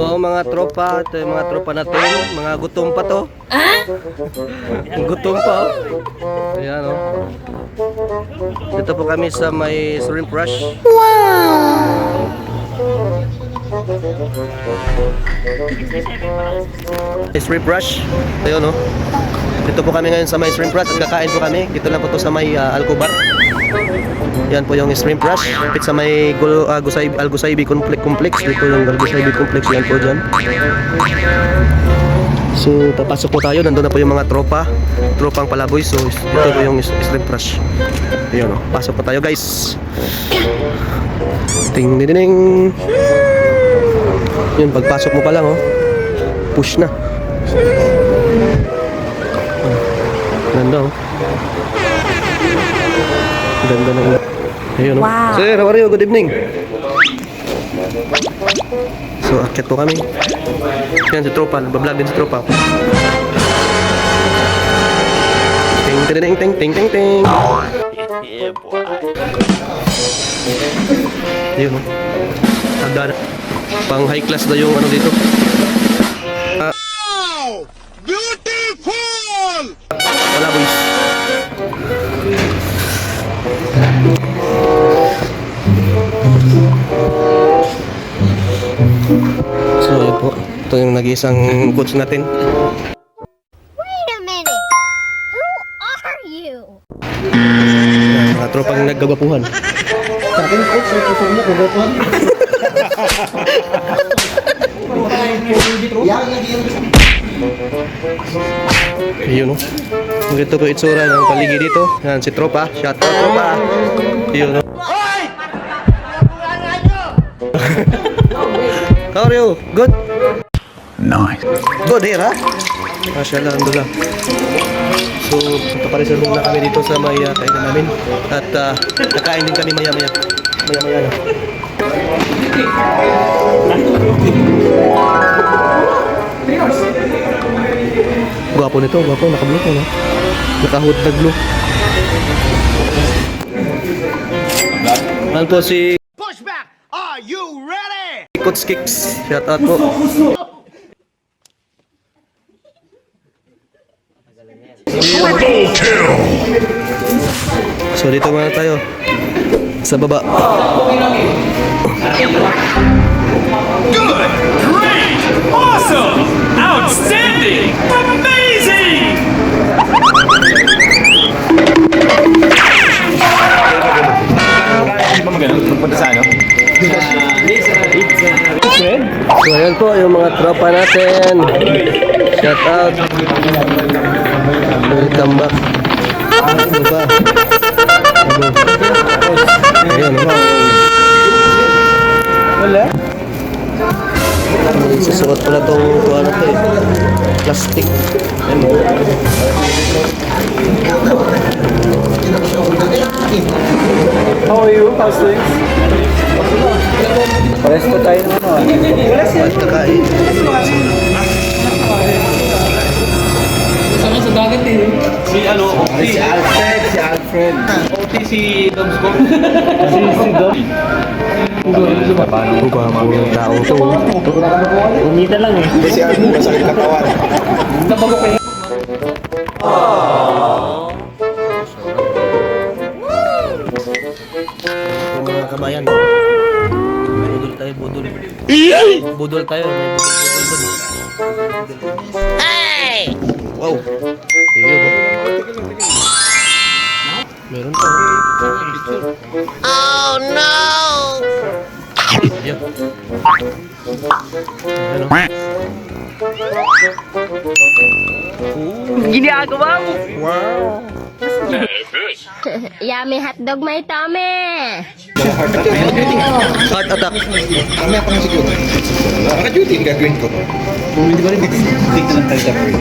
Oo, mga tropa, ito yung mga tropa natin, mga gutom pa to. Gutom pa oh. Ayan oh. Dito po kami sa may shrimp rush. Wow! Shrimp rush. Ayun oh. Dito po kami ngayon sa may shrimp rush at kakain po kami. Dito lang po to sa may Alcobar. Yan po yung shrimp rush. Kapit sa may Algosaybi complex. Dito yung Algosaybi complex. Yan po dyan. So papasok po tayo. Nandun na po yung mga tropang palaboy. So dito po yung shrimp rush. Ayan o. Pasok po tayo guys. Ting ding ding. Yun, pagpasok mo pa lang oh. Push na. Ganda oh. Ganda na. Ayun oh. Wow. Sir, how are you? Good evening. So, akit po kami. Yan si tropa. Nagbablog din si tropa. Ting ting ting ting ting ting. Yeah, boy. Ayun oh. Agad. Pang high class na yung ano dito. Beautiful! Wala boys. So yun po. Ito yung nag-iisang coach natin. Wait a minute! Who are you? Mga tropang naggagapuhan. Sa akin, coach, may kusog mo, kagapuhan. Yun o. Ito po itsura ng paligid dito. Yan si tropa. Shout out tropa. Yun o. How are you? Good? Nice. Good here ha? Masyaallah, alhamdulillah. So, kaparesan muna kami dito sa may kainan namin. At kakain din kami maya-maya. Maya-maya na. Gwapo nito, gwapo. Naka-blue ko, no? Naka-hood na blue. Ano po si Pushback! Are you ready? Coach Kicks. Shout out po. So dito muna tayo sa baba. Good! Great! Awesome! Outstanding! Amazing! Hindi ba maganon? Magpunta sa ano? So ayan po yung mga tropa natin. Shout out. Welcome back. Ano ba? Ayun o. Wala? Susuot pala itong ano to eh. Plastic. Ayun o. How are you? How's things? Pares pa tayo ng ano. At kakain. Sama sa dagat eh. Si ano, OT. Si Alfred. OT si Doms ko. Si Dom. Ang gwapo yung taong to. Umita lang eh. Si Arno, masakit katawan. Mga kabayan. Budol tayo, budol. Budol tayo, may budol doon. Hey! Wow! Ayun oh. Meron pa. Oh no! Ayun. Ayun oh. Ginagawa mo! Wow! Yummy hotdog may tame! Heart attack. Kami ako ng siguro. Naka-duty yung gagawin ko. Hindi ba rin date na lang tayo sa free?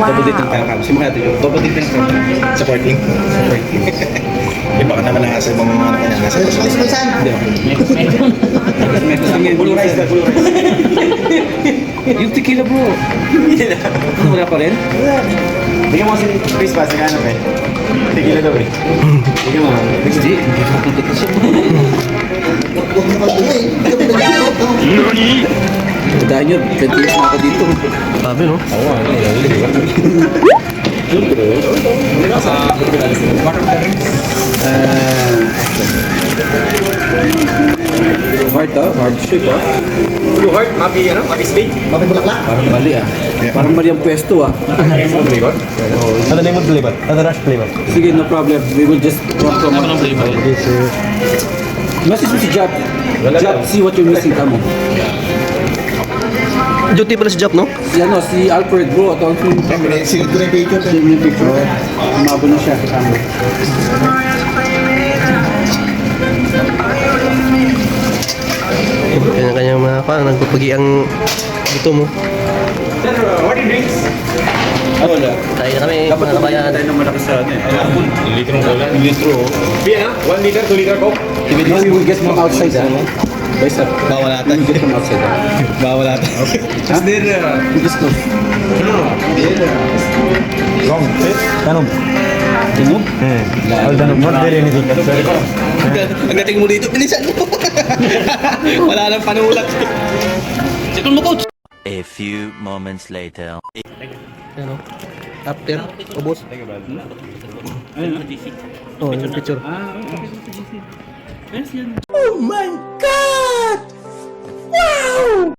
Double date lang tayo kami. Simula natin yung double date lang tayo. Supporting. Eh baka naman nakasal mga mga nakasal. Hindi ako. Blue rice na, blue rice. Yung tequila bro. Wala pa rin? Bigyan mo kasi Chris pa, sa ano eh. Tigila daw eh. Bigyan mo. Hindi. Hindi ko mapunta siya. Huwag mo pag-uwi. Tandaan nyo, 20 years na ako dito. Sabi, no? Hard shape Blue Heart, Mapi, ano? Mapi State. Parang mali Parang mali ang pwesto Ano name of flavor? Ano rush flavor? Sige, no problem. We will just talk from Ano ng flavor? Yes, sir. Message mo si Jab. Jab, see what you're missing kamo. Duty pala si Jap, no? Si Alfred bro, ito ang Sinod ko na yung picture. yung picture. Umabo na siya kasama. Kanya-kanyang mga pa, nagpapagi ang gusto mo. Sir, what do you drinks? Wala. Tayo na kami, mga kabayan. Tayo na malaki sa ano eh. Litrong cola. Litro. Beer, 1 liter, 2 liter Coke. We will get from outside Bye sir. Bawal ata. We get from outside Bawal ata. Is there we just close. Wrong. Tanong. Tinog? All tanong. Not there anything. Pagdating mo dito, bilisan mo. Wala nang panulat. Sikon mo, coach. A few moments later. Ano? After, ubos. Oh, yung picture. Ah, okay. Oh my God!